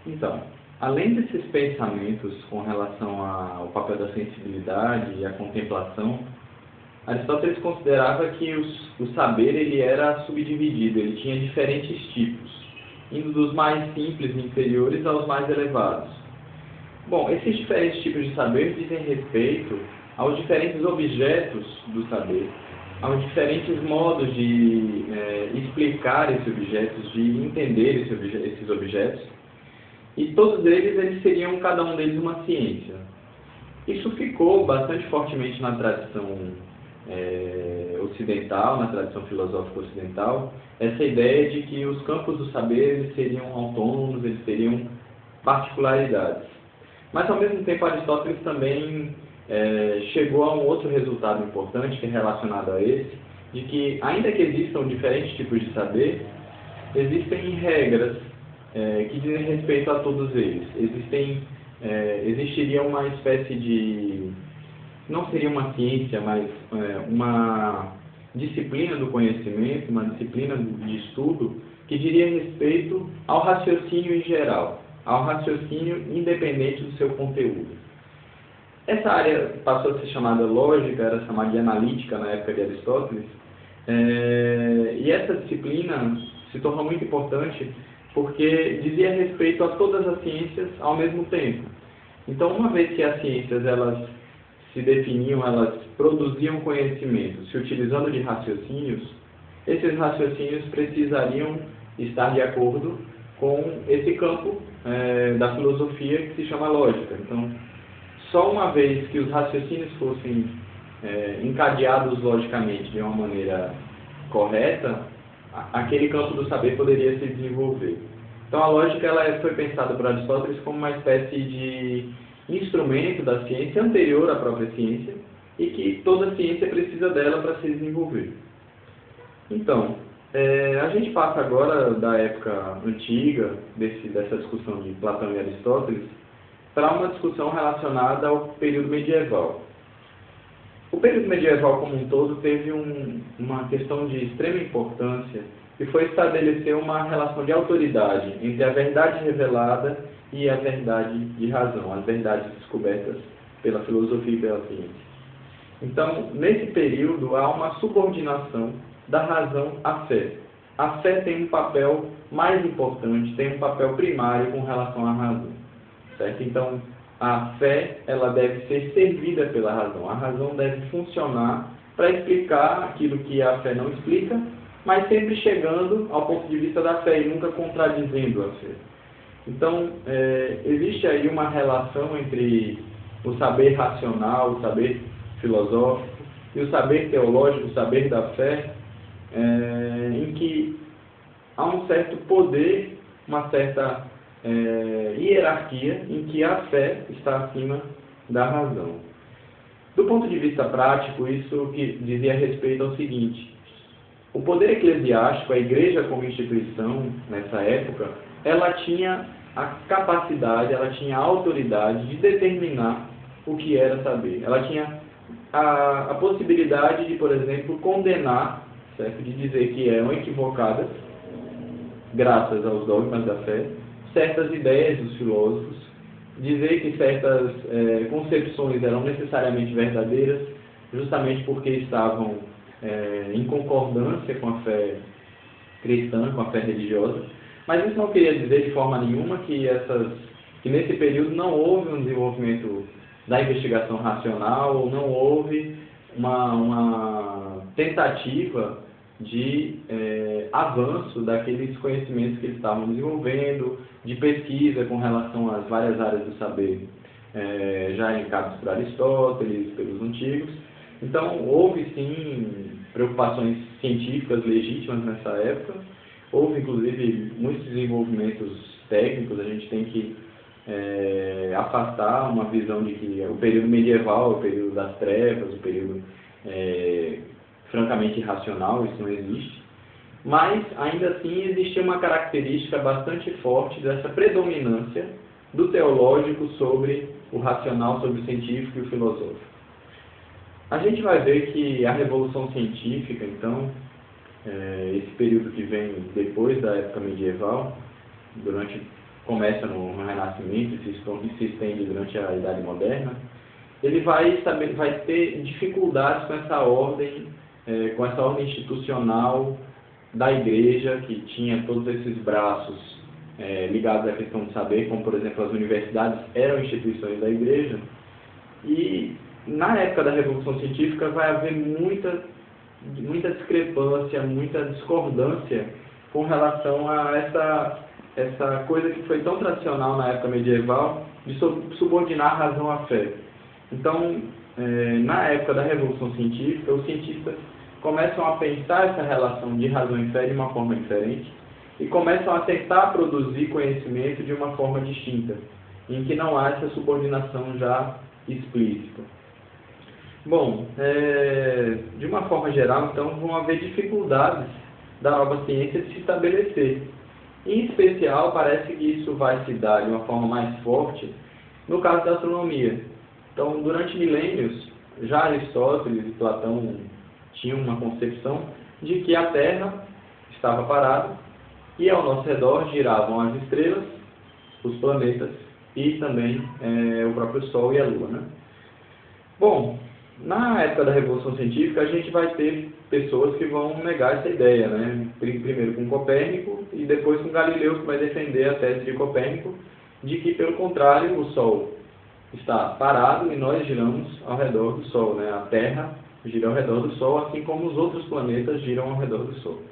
Então, além desses pensamentos com relação ao papel da sensibilidade e à contemplação, Aristóteles considerava que o saber ele era subdividido, ele tinha diferentes tipos, indo dos mais simples e inferiores aos mais elevados. Bom, esses diferentes tipos de saber dizem respeito aos diferentes objetos do saber, aos diferentes modos de explicar esses objetos, de entender esses objetos, e todos eles seriam, cada um deles, uma ciência. Isso ficou bastante fortemente na tradição ocidental, na tradição filosófica ocidental, essa ideia de que os campos do saber eles seriam autônomos, eles teriam particularidades. Mas, ao mesmo tempo, Aristóteles também chegou a um outro resultado importante, que é relacionado a esse, de que, ainda que existam diferentes tipos de saber, existem regras que dizem respeito a todos eles. Existiria uma espécie de... não seria uma ciência, mas uma disciplina do conhecimento, uma disciplina de estudo, que diria respeito ao raciocínio em geral, ao raciocínio independente do seu conteúdo. Essa área passou a ser chamada lógica, era chamada de analítica na época de Aristóteles, e essa disciplina se tornou muito importante porque dizia respeito a todas as ciências ao mesmo tempo. Então, uma vez que as ciências elas se definiam, elas produziam conhecimento se utilizando de raciocínios, esses raciocínios precisariam estar de acordo com esse campo da filosofia que se chama lógica. Então, só uma vez que os raciocínios fossem encadeados logicamente de uma maneira correta, aquele campo do saber poderia se desenvolver. Então, a lógica ela foi pensada por Aristóteles como uma espécie de instrumento da ciência anterior à própria ciência e que toda ciência precisa dela para se desenvolver. Então, a gente passa agora da época antiga, dessa discussão de Platão e Aristóteles, para uma discussão relacionada ao período medieval. O período medieval como um todo teve uma questão de extrema importância e foi estabelecer uma relação de autoridade entre a verdade revelada e a verdade de razão, as verdades descobertas pela filosofia e pela ciência. Então, nesse período, há uma subordinação da razão à fé. A fé tem um papel mais importante, tem um papel primário com relação à razão. Certo? Então, a fé ela deve ser servida pela razão. A razão deve funcionar para explicar aquilo que a fé não explica, mas sempre chegando ao ponto de vista da fé e nunca contradizendo a fé. Então, existe aí uma relação entre o saber racional, o saber filosófico e o saber teológico, o saber da fé, em que há um certo poder, uma certa hierarquia em que a fé está acima da razão. Do ponto de vista prático, isso que dizia respeito ao seguinte: o poder eclesiástico, a igreja como instituição, nessa época, ela tinha a capacidade, ela tinha a autoridade de determinar o que era saber. Ela tinha a possibilidade de, por exemplo, condenar, certo? De dizer que eram equivocadas, graças aos dogmas da fé, certas ideias dos filósofos, dizer que certas concepções eram necessariamente verdadeiras, justamente porque estavam em concordância com a fé cristã, com a fé religiosa. Mas isso não queria dizer de forma nenhuma que nesse período não houve um desenvolvimento da investigação racional, ou não houve uma tentativa de avanço daqueles conhecimentos que eles estavam desenvolvendo, de pesquisa com relação às várias áreas do saber, já elencadas por Aristóteles, pelos antigos. Então, houve sim preocupações científicas legítimas nessa época, houve inclusive muitos desenvolvimentos técnicos. A gente tem que afastar uma visão de que o período medieval, o período das trevas, o período francamente irracional, isso não existe. Mas, ainda assim, existia uma característica bastante forte dessa predominância do teológico sobre o racional, sobre o científico e o filosófico. A gente vai ver que a Revolução Científica, então, esse período que vem depois da época medieval, durante começa no Renascimento e se estende durante a Idade Moderna, ele vai ter dificuldades com essa ordem institucional da Igreja, que tinha todos esses braços ligados à questão de saber, como por exemplo as universidades eram instituições da Igreja, e na época da Revolução Científica vai haver muita discrepância, muita discordância com relação a essa coisa que foi tão tradicional na época medieval de subordinar a razão à fé. Então, na época da Revolução Científica, os cientistas começam a pensar essa relação de razão e fé de uma forma diferente e começam a tentar produzir conhecimento de uma forma distinta, em que não há essa subordinação já explícita. Bom, de uma forma geral, então, vão haver dificuldades da nova ciência de se estabelecer. Em especial, parece que isso vai se dar de uma forma mais forte no caso da astronomia. Então, durante milênios, já Aristóteles e Platão tinham uma concepção de que a Terra estava parada e ao nosso redor giravam as estrelas, os planetas e também o próprio Sol e a Lua, né? Bom, na época da Revolução Científica, a gente vai ter pessoas que vão negar essa ideia, né? Primeiro com Copérnico e depois com Galileu, que vai defender a tese de Copérnico de que, pelo contrário, o Sol está parado e nós giramos ao redor do Sol, né? A Terra gira ao redor do Sol, assim como os outros planetas giram ao redor do Sol.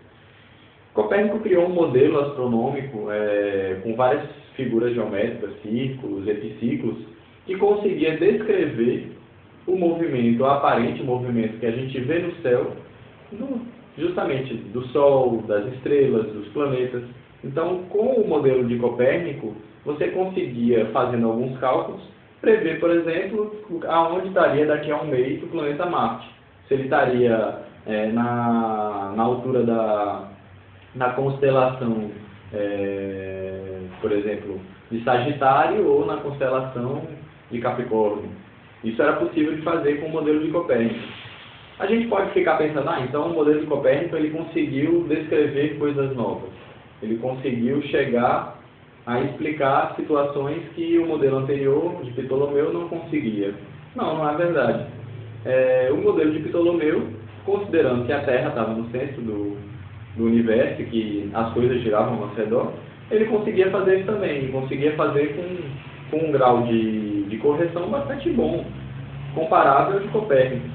Copérnico criou um modelo astronômico com várias figuras geométricas, círculos, epiciclos, que conseguia descrever o movimento, o aparente movimento que a gente vê no céu, justamente do Sol, das estrelas, dos planetas. Então, com o modelo de Copérnico, você conseguia, fazendo alguns cálculos, prever, por exemplo, aonde estaria daqui a um mês o planeta Marte. Se ele estaria na altura da constelação, por exemplo, de Sagitário ou na constelação de Capricórnio. Isso era possível de fazer com o modelo de Copérnico. A gente pode ficar pensando, então o modelo de Copérnico ele conseguiu descrever coisas novas. Ele conseguiu chegar a explicar situações que o modelo anterior de Ptolomeu não conseguia. Não é verdade. O modelo de Ptolomeu, considerando que a Terra estava no centro do universo, que as coisas giravam ao nosso redor, ele conseguia fazer isso também. Ele conseguia fazer com um grau de correção bastante bom, comparável ao de Copérnico.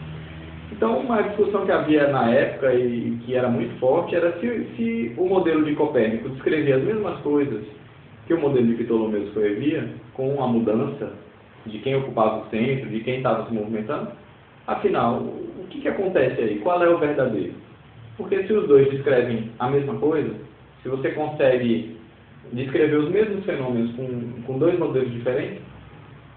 Então, uma discussão que havia na época e que era muito forte era se o modelo de Copérnico descrevia as mesmas coisas que o modelo de Ptolomeu descrevia, com a mudança de quem ocupava o centro, de quem estava se movimentando. Afinal, o que acontece aí? Qual é o verdadeiro? Porque se os dois descrevem a mesma coisa, se você consegue descrever os mesmos fenômenos com dois modelos diferentes,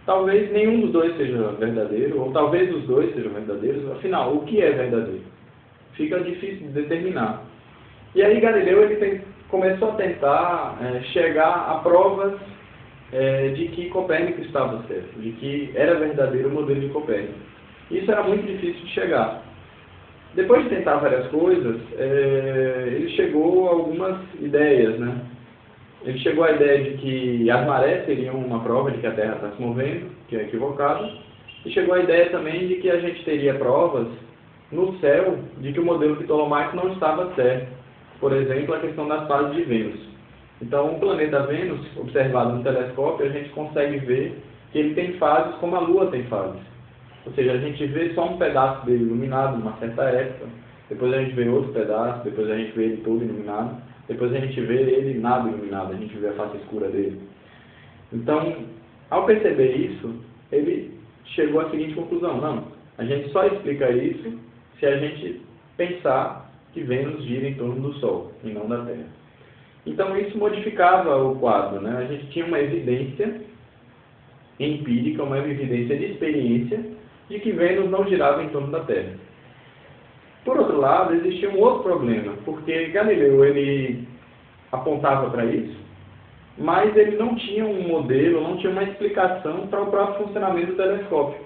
talvez nenhum dos dois seja verdadeiro, ou talvez os dois sejam verdadeiros. Afinal, o que é verdadeiro? Fica difícil de determinar. E aí Galileu começou a tentar chegar a provas de que Copérnico estava certo, de que era verdadeiro o modelo de Copérnico. Isso era muito difícil de chegar. Depois de tentar várias coisas, ele chegou a algumas ideias, né? Ele chegou à ideia de que as marés seriam uma prova de que a Terra está se movendo, que é equivocado, e chegou à ideia também de que a gente teria provas no céu de que o modelo ptolomaico não estava certo. Por exemplo, a questão das fases de Vênus. Então, o planeta Vênus, observado no telescópio, a gente consegue ver que ele tem fases como a Lua tem fases. Ou seja, a gente vê só um pedaço dele iluminado numa certa época, depois a gente vê outro pedaço, depois a gente vê ele todo iluminado, depois a gente vê ele nada iluminado, a gente vê a face escura dele. Então, ao perceber isso, ele chegou à seguinte conclusão: não, a gente só explica isso se a gente pensar que Vênus gira em torno do Sol e não da Terra. Então, isso modificava o quadro, né? A gente tinha uma evidência empírica, uma evidência de experiência de que Vênus não girava em torno da Terra. Por outro lado, existia um outro problema, porque Galileu ele apontava para isso, mas ele não tinha um modelo, não tinha uma explicação para o próprio funcionamento do telescópio.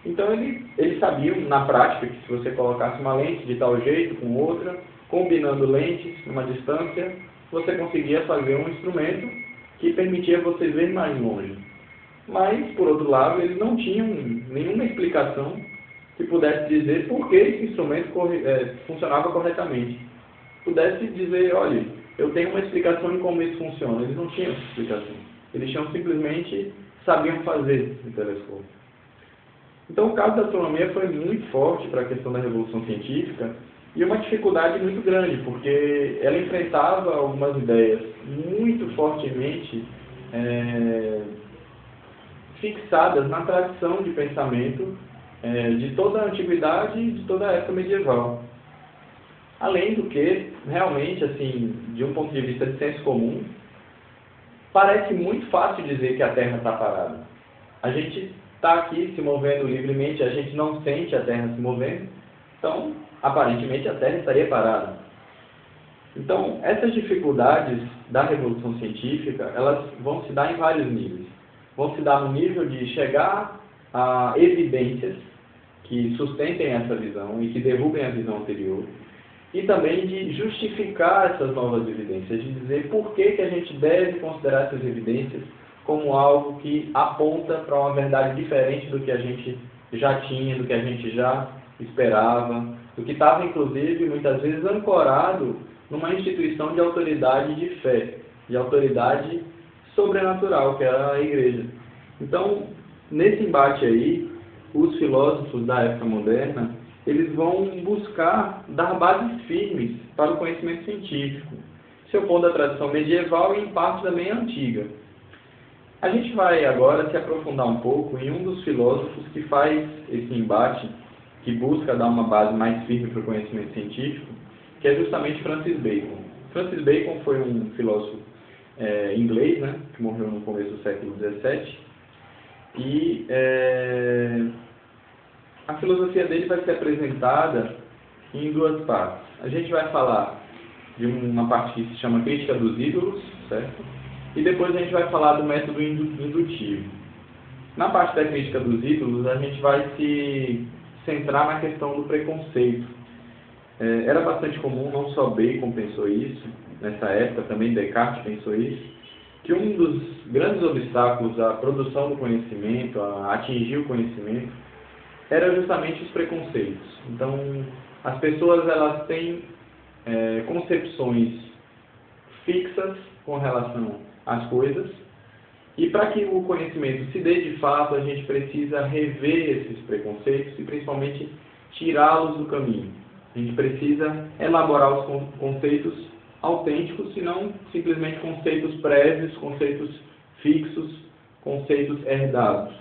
Então ele sabia, na prática, que se você colocasse uma lente de tal jeito com outra, combinando lentes numa distância, você conseguia fazer um instrumento que permitia você ver mais longe. Mas, por outro lado, eles não tinham nenhuma explicação que pudesse dizer por que esse instrumento funcionava corretamente. Pudesse dizer, olha, eu tenho uma explicação em como isso funciona. Eles não tinham essa explicação. Eles simplesmente sabiam fazer o telescópio. Então, o caso da astronomia foi muito forte para a questão da revolução científica e uma dificuldade muito grande, porque ela enfrentava algumas ideias muito fortemente fixadas na tradição de pensamento de toda a antiguidade e de toda a época medieval. Além do que, realmente, assim, de um ponto de vista de senso comum, parece muito fácil dizer que a Terra está parada. A gente está aqui se movendo livremente, a gente não sente a Terra se movendo, então, aparentemente, a Terra estaria parada. Então, essas dificuldades da revolução científica, elas vão se dar em vários níveis. Vão se dar no nível de chegar a evidências que sustentem essa visão e que derrubem a visão anterior, e também de justificar essas novas evidências, de dizer por que a gente deve considerar essas evidências como algo que aponta para uma verdade diferente do que a gente já tinha, do que a gente já esperava, do que estava, inclusive, muitas vezes ancorado numa instituição de autoridade de fé, de autoridade sobrenatural, que era a Igreja. Então, nesse embate aí, os filósofos da época moderna, eles vão buscar dar bases firmes para o conhecimento científico, se opondo à tradição medieval e, em parte, também antiga. A gente vai agora se aprofundar um pouco em um dos filósofos que faz esse embate, que busca dar uma base mais firme para o conhecimento científico, que é justamente Francis Bacon. Francis Bacon foi um filósofo inglês, né, que morreu no começo do século XVII, e a filosofia dele vai ser apresentada em duas partes. A gente vai falar de uma parte que se chama Crítica dos Ídolos, certo? E depois a gente vai falar do método indutivo. Na parte da Crítica dos Ídolos, a gente vai se centrar na questão do preconceito. Era bastante comum, não só Bacon pensou isso, nessa época também Descartes pensou isso, que um dos grandes obstáculos à produção do conhecimento, a atingir o conhecimento, era justamente os preconceitos. Então, as pessoas elas têm concepções fixas com relação às coisas, e para que o conhecimento se dê de fato, a gente precisa rever esses preconceitos e principalmente tirá-los do caminho. A gente precisa elaborar os conceitos autênticos, e não simplesmente conceitos prévios, conceitos fixos, conceitos herdados.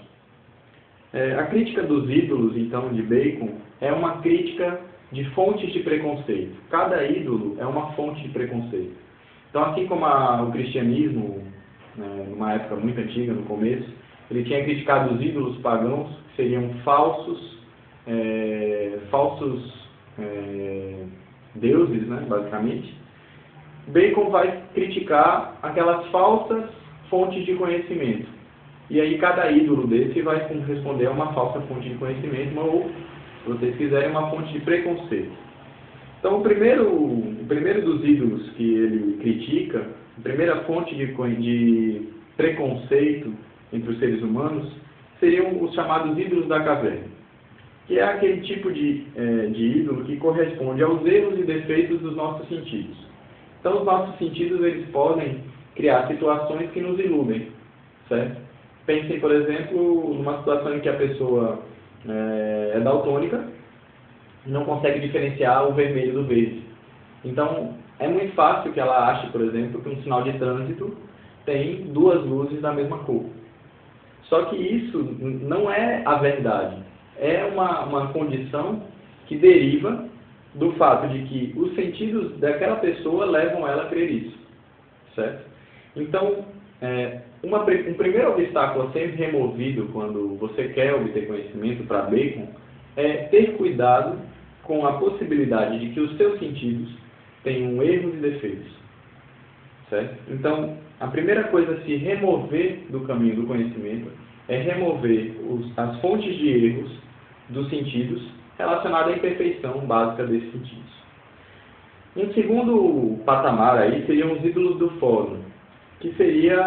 A crítica dos ídolos, então, de Bacon, é uma crítica de fontes de preconceito. Cada ídolo é uma fonte de preconceito. Então, assim como o cristianismo, numa época muito antiga, no começo, ele tinha criticado os ídolos pagãos, que seriam falsos deuses, né, basicamente. Bacon vai criticar aquelas falsas fontes de conhecimento. E aí cada ídolo desse vai corresponder a uma falsa fonte de conhecimento, ou, se vocês quiserem, uma fonte de preconceito. Então, o primeiro dos ídolos que ele critica, a primeira fonte de preconceito entre os seres humanos, seriam os chamados ídolos da caverna, que é aquele tipo de ídolo que corresponde aos erros e defeitos dos nossos sentidos. Então, os nossos sentidos eles podem criar situações que nos iludem, certo? Pensem, por exemplo, numa situação em que a pessoa é daltônica e não consegue diferenciar o vermelho do verde. Então, é muito fácil que ela ache, por exemplo, que um sinal de trânsito tem duas luzes da mesma cor. Só que isso não é a verdade. É uma condição que deriva do fato de que os sentidos daquela pessoa levam ela a crer isso, certo? Então, um primeiro obstáculo a ser removido quando você quer obter conhecimento para Bacon é ter cuidado com a possibilidade de que os seus sentidos tenham erros e defeitos, certo? Então, a primeira coisa a se remover do caminho do conhecimento é remover as fontes de erros dos sentidos relacionadas à imperfeição básica desses sentidos. Um segundo patamar aí seriam os ídolos do fósforo. que seria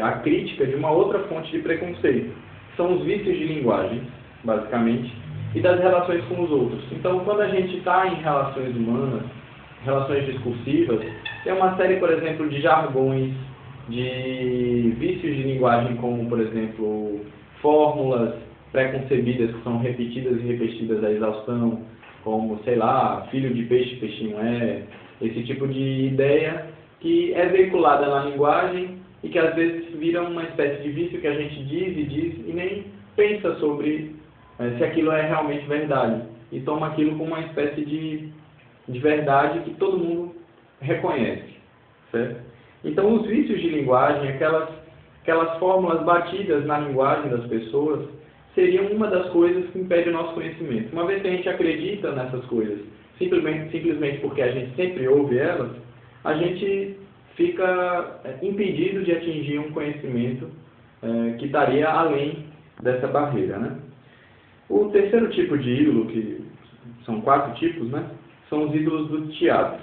a crítica de uma outra fonte de preconceito. São os vícios de linguagem, basicamente, e das relações com os outros. Então, quando a gente está em relações humanas, relações discursivas, tem uma série, por exemplo, de jargões, de vícios de linguagem, como, por exemplo, fórmulas preconcebidas que são repetidas e repetidas à exaustão, como, sei lá, filho de peixe, peixinho é, esse tipo de ideia que é veiculada na linguagem e que às vezes vira uma espécie de vício que a gente diz e nem pensa sobre se aquilo é realmente verdade, e toma aquilo como uma espécie de verdade que todo mundo reconhece, certo? Então, os vícios de linguagem, aquelas fórmulas batidas na linguagem das pessoas, seriam uma das coisas que impede o nosso conhecimento. Uma vez que a gente acredita nessas coisas, simplesmente porque a gente sempre ouve elas, a gente fica impedido de atingir um conhecimento que estaria além dessa barreira, né? O terceiro tipo de ídolo, que são 4 tipos, né, são os ídolos do teatro.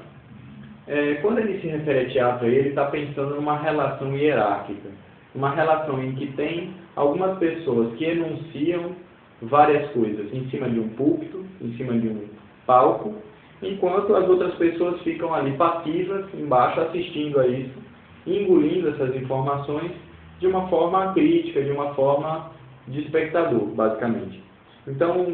Quando ele se refere a teatro, ele está pensando numa relação hierárquica, uma relação em que tem algumas pessoas que enunciam várias coisas em cima de um púlpito, em cima de um palco, enquanto as outras pessoas ficam ali passivas, embaixo, assistindo a isso, engolindo essas informações de uma forma crítica, de uma forma de espectador, basicamente. Então,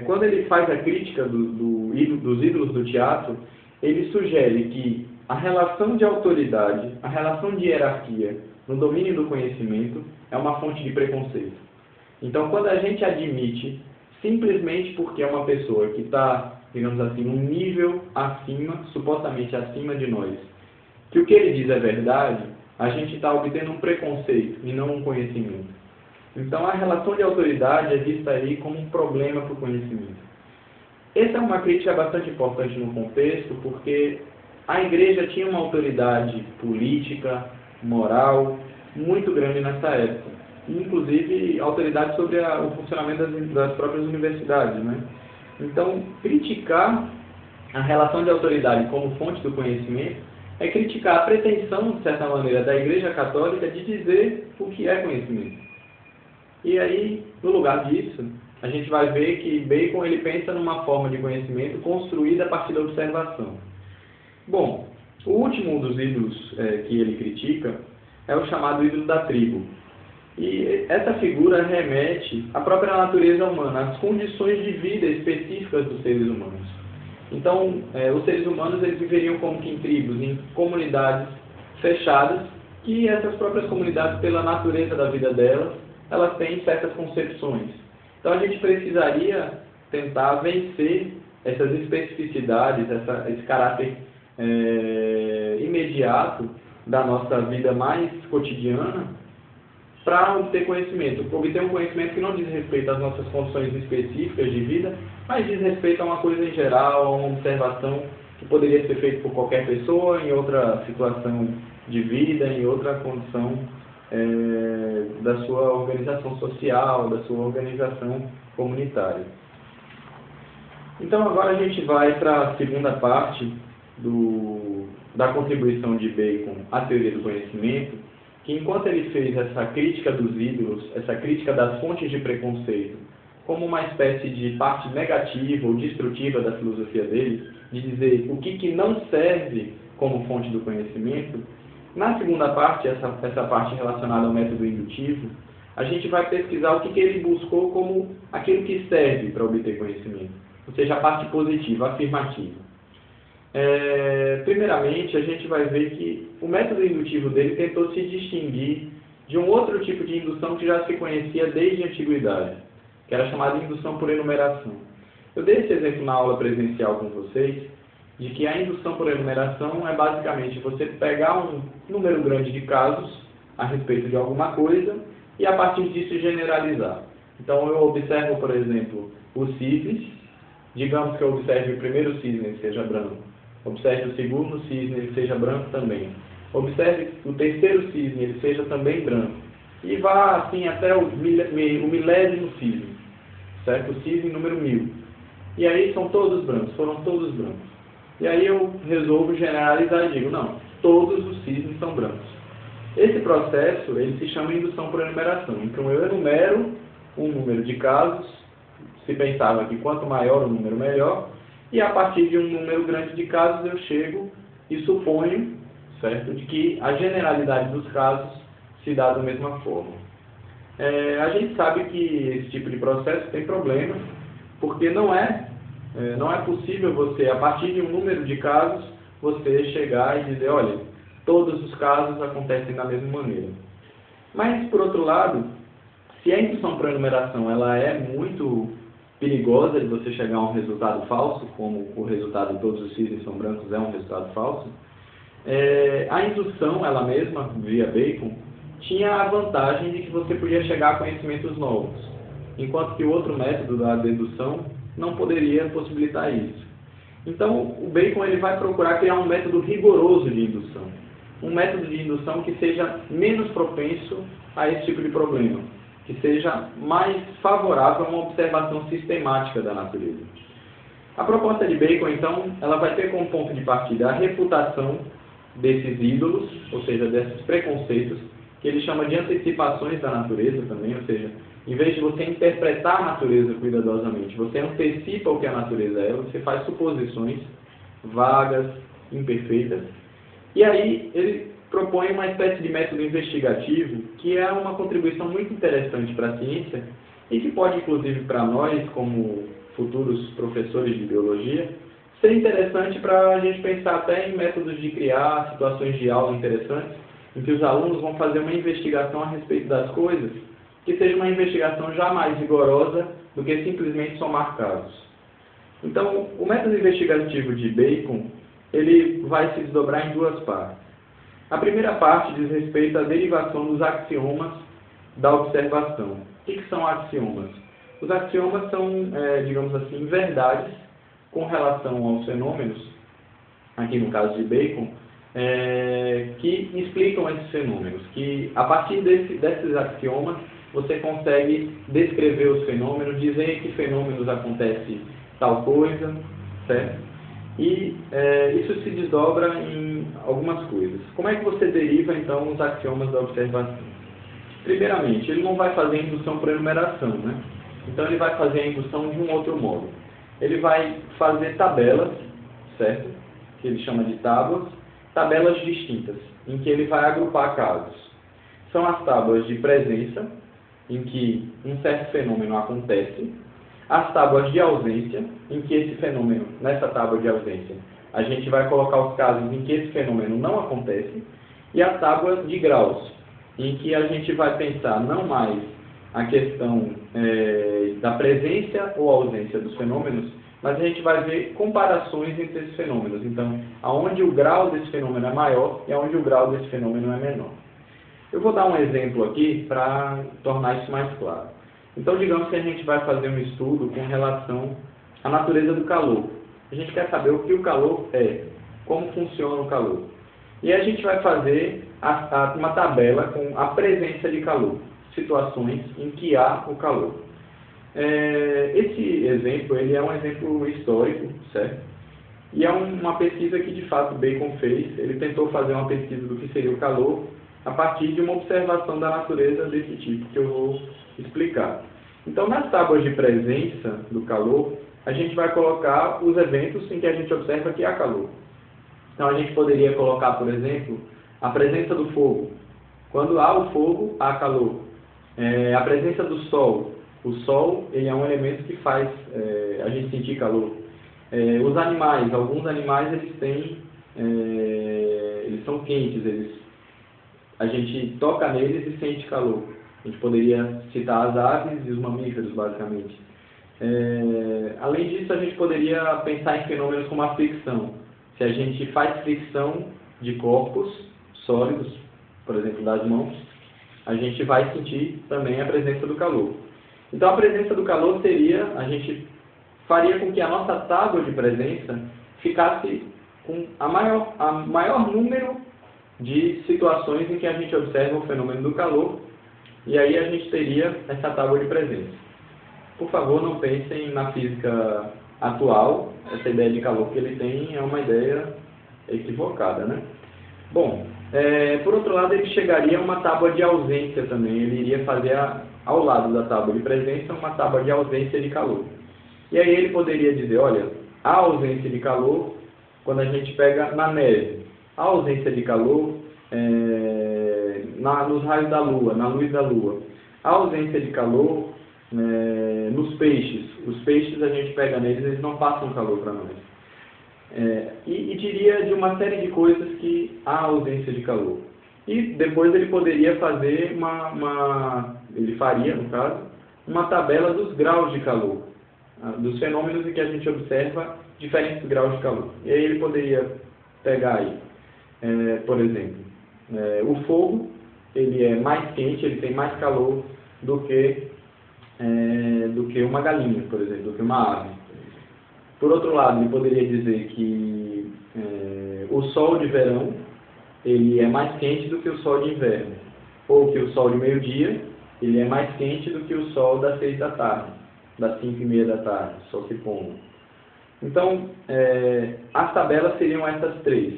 quando ele faz a crítica dos ídolos do teatro, ele sugere que a relação de autoridade, a relação de hierarquia no domínio do conhecimento é uma fonte de preconceito. Então, quando a gente admite, simplesmente porque é uma pessoa que está, digamos assim, um nível acima, supostamente acima de nós, que o que ele diz é verdade, a gente está obtendo um preconceito e não um conhecimento. Então, a relação de autoridade é vista aí como um problema para o conhecimento. Essa é uma crítica bastante importante no contexto, porque a Igreja tinha uma autoridade política, moral, muito grande nessa época. Inclusive, autoridade sobre o funcionamento das próprias universidades, né? Então, criticar a relação de autoridade como fonte do conhecimento é criticar a pretensão, de certa maneira, da Igreja Católica de dizer o que é conhecimento. E aí, no lugar disso, a gente vai ver que Bacon ele pensa numa forma de conhecimento construída a partir da observação. Bom, o último dos ídolos que ele critica é o chamado ídolo da tribo. E essa figura remete à própria natureza humana, às condições de vida específicas dos seres humanos. Então, os seres humanos eles viveriam como que em tribos, em comunidades fechadas, que essas próprias comunidades, pela natureza da vida delas, elas têm certas concepções. Então, a gente precisaria tentar vencer essas especificidades, esse caráter imediato da nossa vida mais cotidiana para obter conhecimento. Obter um conhecimento que não diz respeito às nossas condições específicas de vida, mas diz respeito a uma coisa em geral, a uma observação que poderia ser feita por qualquer pessoa em outra situação de vida, em outra condição da sua organização social, da sua organização comunitária. Então agora a gente vai para a segunda parte da contribuição de Bacon à teoria do conhecimento, que enquanto ele fez essa crítica dos ídolos, essa crítica das fontes de preconceito, como uma espécie de parte negativa ou destrutiva da filosofia dele, de dizer o que não serve como fonte do conhecimento, na segunda parte, essa parte relacionada ao método indutivo, a gente vai pesquisar o que ele buscou como aquilo que serve para obter conhecimento, ou seja, a parte positiva, afirmativa. Primeiramente, a gente vai ver que o método indutivo dele tentou se distinguir de um outro tipo de indução que já se conhecia desde a antiguidade, que era chamada indução por enumeração. Eu dei esse exemplo na aula presencial com vocês, de que a indução por enumeração é basicamente você pegar um número grande de casos a respeito de alguma coisa e a partir disso generalizar. Então eu observo, por exemplo, os cisnes, digamos que eu observe o primeiro cisne que seja branco, observe o segundo cisne ele seja branco também, observe o terceiro cisne ele seja também branco e vá assim até o milésimo cisne, certo? O cisne número 1000. E aí são todos brancos, foram todos brancos. E aí eu resolvo generalizar e digo, não, todos os cisnes são brancos. Esse processo ele se chama indução por enumeração. Então eu enumero um número de casos, se pensava que quanto maior o número melhor, e a partir de um número grande de casos eu chego e suponho, certo, de que a generalidade dos casos se dá da mesma forma. A gente sabe que esse tipo de processo tem problemas, porque não é possível você, a partir de um número de casos, você chegar e dizer, olha, todos os casos acontecem da mesma maneira. Mas, por outro lado, se a indução por enumeração ela é muito perigosa de você chegar a um resultado falso, como o resultado de todos os cisnes são brancos é um resultado falso, a indução, ela mesma, via Bacon, tinha a vantagem de que você podia chegar a conhecimentos novos, enquanto que o outro método da dedução não poderia possibilitar isso. Então, o Bacon ele vai procurar criar um método rigoroso de indução, um método de indução que seja menos propenso a esse tipo de problema, que seja mais favorável a uma observação sistemática da natureza. A proposta de Bacon, então, ela vai ter como ponto de partida a refutação desses ídolos, ou seja, desses preconceitos, que ele chama de antecipações da natureza também, ou seja, em vez de você interpretar a natureza cuidadosamente, você antecipa o que a natureza é, você faz suposições vagas, imperfeitas, e aí ele propõe uma espécie de método investigativo que é uma contribuição muito interessante para a ciência e que pode, inclusive, para nós, como futuros professores de biologia, ser interessante para a gente pensar até em métodos de criar situações de aula interessantes, em que os alunos vão fazer uma investigação a respeito das coisas, que seja uma investigação já mais rigorosa do que simplesmente somar casos. Então, o método investigativo de Bacon, ele vai se desdobrar em duas partes. A primeira parte diz respeito à derivação dos axiomas da observação. O que são axiomas? Os axiomas são, digamos assim, verdades com relação aos fenômenos, aqui no caso de Bacon, que explicam esses fenômenos, que a partir desses axiomas você consegue descrever os fenômenos, dizer em que fenômenos acontece tal coisa, certo? E isso se desdobra em algumas coisas. Como é que você deriva, então, os axiomas da observação? Primeiramente, ele não vai fazer indução por enumeração, né? Então, ele vai fazer a indução de um outro modo. Ele vai fazer tabelas, certo? Que ele chama de tábuas, tabelas distintas, em que ele vai agrupar casos. São as tábuas de presença, em que um certo fenômeno acontece, as tábuas de ausência, em que esse fenômeno, nessa tábua de ausência, a gente vai colocar os casos em que esse fenômeno não acontece, e as tábuas de graus, em que a gente vai pensar não mais a questão da presença ou ausência dos fenômenos, mas a gente vai ver comparações entre esses fenômenos. Então, aonde o grau desse fenômeno é maior e aonde o grau desse fenômeno é menor. Eu vou dar um exemplo aqui para tornar isso mais claro. Então, digamos que a gente vai fazer um estudo com relação à natureza do calor. A gente quer saber o que o calor é, como funciona o calor. E a gente vai fazer uma tabela com a presença de calor, situações em que há o calor. Esse exemplo ele é um exemplo histórico, certo? E é uma pesquisa que, de fato, Bacon fez. Ele tentou fazer uma pesquisa do que seria o calor a partir de uma observação da natureza desse tipo, que eu vou explicar. Então, nas tábuas de presença do calor, a gente vai colocar os eventos em que a gente observa que há calor. Então, a gente poderia colocar, por exemplo, a presença do fogo. Quando há o fogo, há calor. A presença do sol. O sol ele é um elemento que faz a gente sentir calor. Os animais, alguns animais eles são quentes, a gente toca neles e sente calor. A gente poderia citar as aves e os mamíferos, basicamente. Além disso, a gente poderia pensar em fenômenos como a fricção. Se a gente faz fricção de corpos sólidos, por exemplo, das mãos, a gente vai sentir também a presença do calor. Então, a presença do calor a gente faria com que a nossa tábua de presença ficasse com a maior número de situações em que a gente observa o fenômeno do calor, e aí a gente teria essa tábua de presença. Por favor, não pensem na física atual, essa ideia de calor que ele tem é uma ideia equivocada, né? Bom, Por outro lado, ele chegaria a uma tábua de ausência também. Ele iria fazer ao lado da tábua de presença uma tábua de ausência de calor. E aí ele poderia dizer, olha, a ausência de calor, quando a gente pega na neve, a ausência de calor nos raios da lua, na luz da lua, a ausência de calor nos peixes. Os peixes a gente pega neles, eles não passam calor para nós. E diria de uma série de coisas que há ausência de calor. E depois ele poderia fazer ele faria, no caso, uma tabela dos graus de calor, dos fenômenos em que a gente observa diferentes graus de calor. E aí ele poderia pegar aí, por exemplo, o fogo, ele é mais quente, ele tem mais calor do que uma galinha, por exemplo, do que uma ave. Por outro lado, ele poderia dizer que o sol de verão ele é mais quente do que o sol de inverno, ou que o sol de meio-dia ele é mais quente do que o sol das 6 da tarde, das 5:30 da tarde, o sol se pondo. Então, as tabelas seriam essas 3: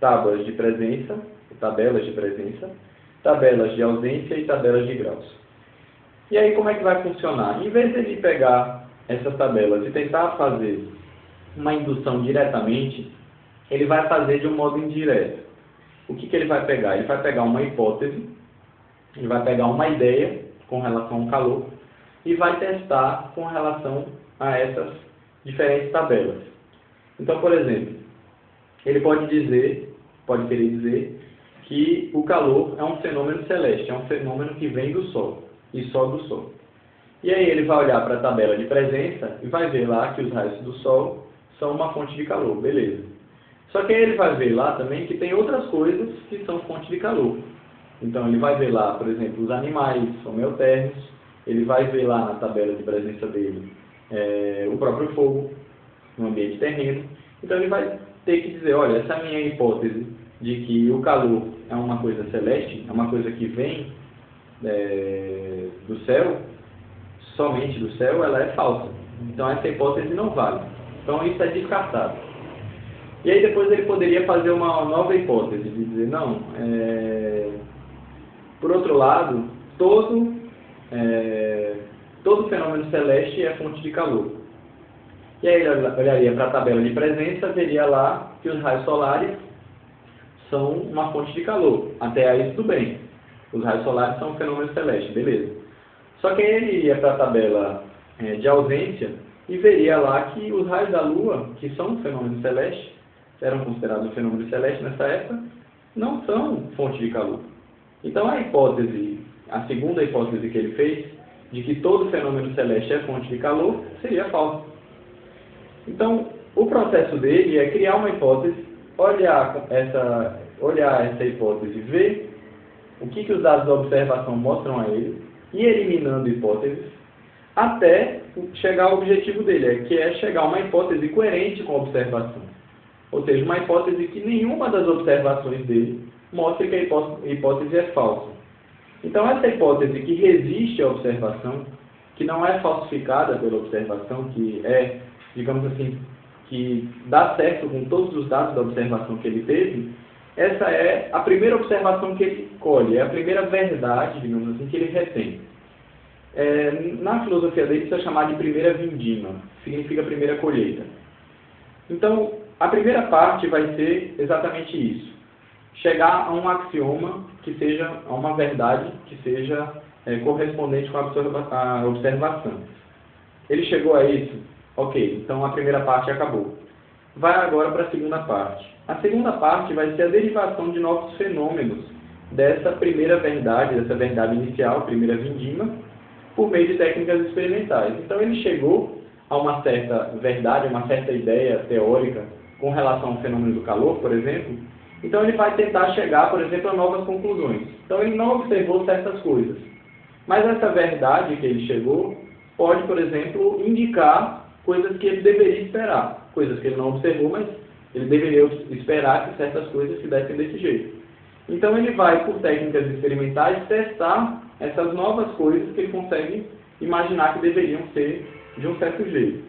tabelas de presença, tabelas de ausência e tabelas de graus. E aí como é que vai funcionar? Em vez de ele pegar essas tabelas e tentar fazer uma indução diretamente, ele vai fazer de um modo indireto. O que ele vai pegar? Ele vai pegar uma hipótese, ele vai pegar uma ideia com relação ao calor e vai testar com relação a essas diferentes tabelas. Então, por exemplo, ele pode querer dizer que o calor é um fenômeno celeste, é um fenômeno que vem do Sol e só do Sol. E aí ele vai olhar para a tabela de presença e vai ver lá que os raios do Sol são uma fonte de calor, beleza. Só que aí ele vai ver lá também que tem outras coisas que são fonte de calor. Então ele vai ver lá, por exemplo, os animais homeotérmicos, ele vai ver lá na tabela de presença dele o próprio fogo no ambiente terreno. Então ele vai ter que dizer, olha, essa minha hipótese de que o calor é uma coisa celeste, é uma coisa que vem do céu, somente do céu, ela é falsa. Então essa hipótese não vale. Então isso é descartado. E aí depois ele poderia fazer uma nova hipótese, de dizer, não, por outro lado, todo fenômeno celeste é fonte de calor. E aí ele olharia para a tabela de presença, veria lá que os raios solares são uma fonte de calor. Até aí tudo bem. Os raios solares são um fenômeno celeste, beleza. Só que aí ele iria para a tabela de ausência e veria lá que os raios da Lua, que são um fenômeno celeste, eram considerados um fenômeno celeste nessa época, não são fonte de calor. Então a segunda hipótese que ele fez, de que todo fenômeno celeste é fonte de calor, seria falsa. Então, o processo dele é criar uma hipótese, olhar essa hipótese, ver o que os dados da observação mostram a ele, e eliminando hipóteses, até chegar ao objetivo dele, que é chegar a uma hipótese coerente com a observação. Ou seja, uma hipótese que nenhuma das observações dele mostre que a hipótese é falsa. Então, essa hipótese que resiste à observação, que não é falsificada pela observação, que é, digamos assim, que dá certo com todos os dados da observação que ele teve, essa é a primeira observação que ele colhe, é a primeira verdade, digamos assim, que ele retém. Na filosofia dele, isso é chamado de primeira vindima, significa primeira colheita. Então, a primeira parte vai ser exatamente isso. Chegar a um axioma que seja, a uma verdade que seja correspondente com a observação. Ele chegou a isso? Ok, então a primeira parte acabou. Vai agora para a segunda parte. A segunda parte vai ser a derivação de novos fenômenos dessa primeira verdade, dessa verdade inicial, primeira vindima, por meio de técnicas experimentais. Então ele chegou a uma certa verdade, uma certa ideia teórica com relação ao fenômeno do calor, por exemplo. Então ele vai tentar chegar, por exemplo, a novas conclusões. Então ele não observou certas coisas. Mas essa verdade que ele chegou pode, por exemplo, indicar coisas que ele deveria esperar. Coisas que ele não observou, mas ele deveria esperar que certas coisas se dessem desse jeito. Então ele vai, por técnicas experimentais, testar essas novas coisas que ele consegue imaginar que deveriam ser de um certo jeito.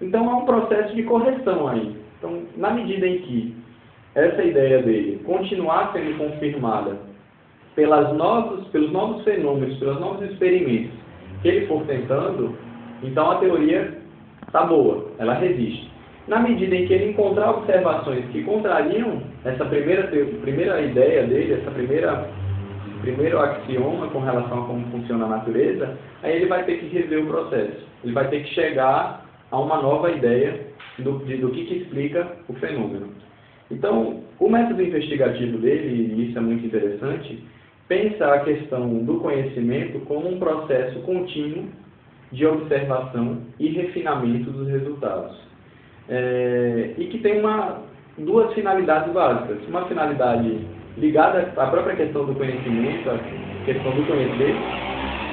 Então há um processo de correção aí. Então, na medida em que essa ideia dele continuar sendo confirmada pelos novos fenômenos, pelos novos experimentos que ele for tentando, então a teoria está boa, ela resiste. Na medida em que ele encontrar observações que contrariam essa primeira ideia dele, primeiro axioma com relação a como funciona a natureza, aí ele vai ter que rever o processo. Ele vai ter que chegar a uma nova ideia do que explica o fenômeno. Então, o método investigativo dele, e isso é muito interessante, pensa a questão do conhecimento como um processo contínuo de observação e refinamento dos resultados. E que tem duas finalidades básicas. Uma finalidade ligada à própria questão do conhecimento, a questão do conhecer,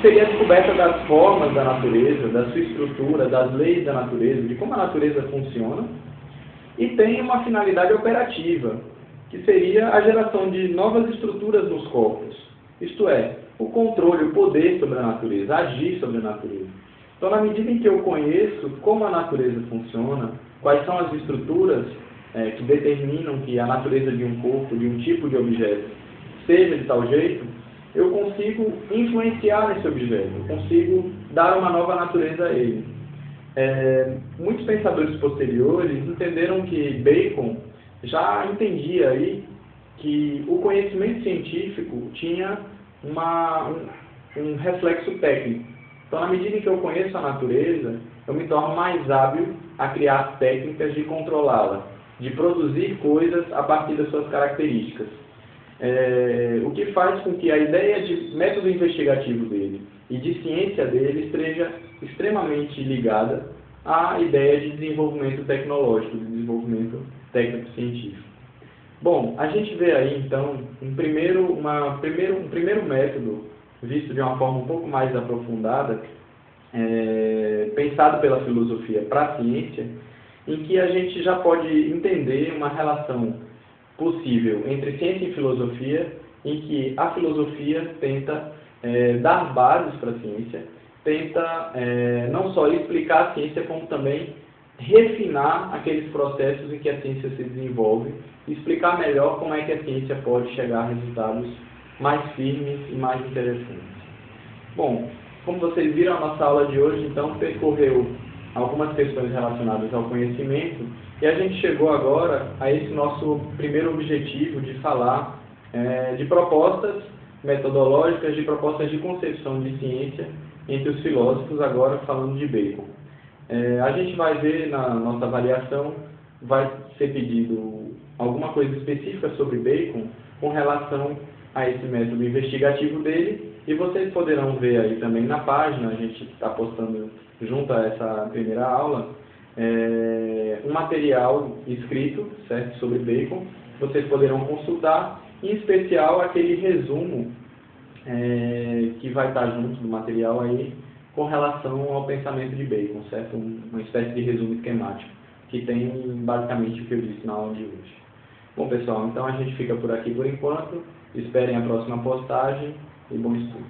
seria a descoberta das formas da natureza, da sua estrutura, das leis da natureza, de como a natureza funciona. E tem uma finalidade operativa, que seria a geração de novas estruturas nos corpos. Isto é, o controle, o poder sobre a natureza, agir sobre a natureza. Então, na medida em que eu conheço como a natureza funciona, quais são as estruturas que determinam que a natureza de um corpo, de um tipo de objeto, seja de tal jeito, eu consigo influenciar nesse objeto, eu consigo dar uma nova natureza a ele. Muitos pensadores posteriores entenderam que Bacon já entendia aí que o conhecimento científico tinha um reflexo técnico. Então, na medida em que eu conheço a natureza, eu me torno mais hábil a criar técnicas de controlá-la, de produzir coisas a partir das suas características. O que faz com que a ideia de método investigativo dele e de ciência dele esteja extremamente ligada à ideia de desenvolvimento tecnológico, de desenvolvimento técnico-científico. Bom, a gente vê aí, então, um primeiro método, visto de uma forma um pouco mais aprofundada, pensado pela filosofia para a ciência, em que a gente já pode entender uma relação possível entre ciência e filosofia, em que a filosofia tenta dar bases para a ciência, tenta não só explicar a ciência, como também refinar aqueles processos em que a ciência se desenvolve e explicar melhor como é que a ciência pode chegar a resultados mais firmes e mais interessantes. Bom, como vocês viram, a nossa aula de hoje, então, percorreu algumas questões relacionadas ao conhecimento e a gente chegou agora a esse nosso primeiro objetivo de falar de propostas metodológicas, de propostas de concepção de ciência entre os filósofos, agora falando de Bacon. A gente vai ver na nossa avaliação, vai ser pedido alguma coisa específica sobre Bacon com relação a esse método investigativo dele, e vocês poderão ver aí também na página, a gente está postando junto a essa primeira aula, um material escrito, certo, sobre Bacon, vocês poderão consultar, em especial aquele resumo que vai estar junto do material aí, com relação ao pensamento de Bacon, certo? Uma espécie de resumo esquemático, que tem basicamente o que eu disse na aula de hoje. Bom, pessoal, então a gente fica por aqui por enquanto. Esperem a próxima postagem e bom estudo.